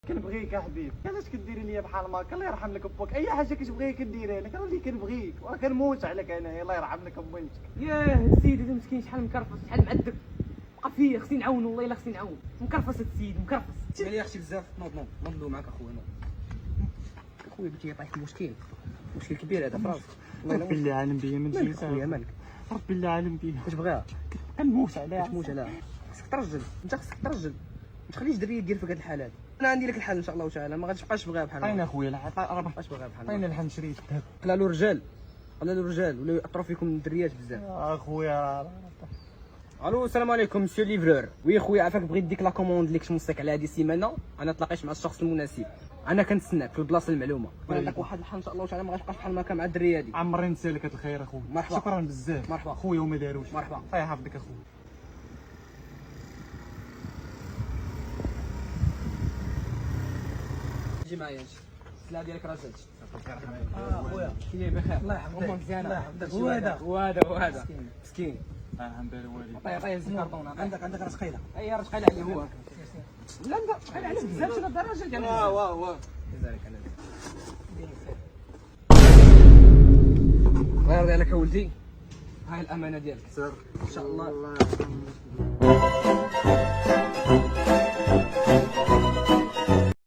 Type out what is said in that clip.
كنبغيك احبيب، علاش كديري ليا بحال ماك؟ الله يرحم لك باك، اي حاجه كتبغيها كديرها لك، انا اللي كنبغيك وكنموت عليك انايا، الله يرحم لك امك. ياه السيد هذا مسكين شحال مكرفص شحال معذب، بقى فيه خصني نعاون والله الا خصني نعاون، مكرفص هاد السيد مكرفص. مالي اختي بزاف، نوض معاك اخويا اخويا بغيتي يطيح في مشكل كبير هذا فراسك. ربي اللي عالم بيا من مالك جيت اخويا مالك؟ ربي اللي عالم بيا، كتبغيها كنموت عليها. كتموت عليها، خصك ترجل، انت خصك ترجل، ما تخليش دريه دير فيك هاد الحالات. انا عندي لك الحل ان شاء الله تعالى، ما غاديش تبقاش تبغيها بحال عين هكا. اخويا راه ما تبقاش تبغيها بحال عين هكا. الحن شريت الذهب. قلا له رجال ولا ياثروا فيكم الدريات بزاف. اخويا الو السلام عليكم مسيو ليفرور. وي خويا عافاك بغيت ديك لا كوموند اللي كنت موصيك على هذه السيمانه، انا تلاقيت مع الشخص المناسب، انا كنتسناك في البلاصه المعلومه، ونعطيك واحد الحل ان شاء الله تعالى ما غاتبقاش بحال ما كان مع الدريه هذه. عمري نسالك هاد الخير اخويا، مرحبا. شكرا بزاف. مرحبا. اخويا وما داروش. مرحبا. الله يحفظك اخويا. جي معايا انت السلعه ديالك راه جات. اخويا كي بخير الله يحفظك امك مزيانه. الله يحفظك. هو هذا مسكين. عند الوالد. عطيه الكرتون. عندك رشقيله اي راه ثقيل عليه هو. لا لا ثقيل عليه بزاف شنو الدرجه ديال واه جزاك الله يرضي عليك اولدي، هاي الامانه ديالك سير ان شاء الله.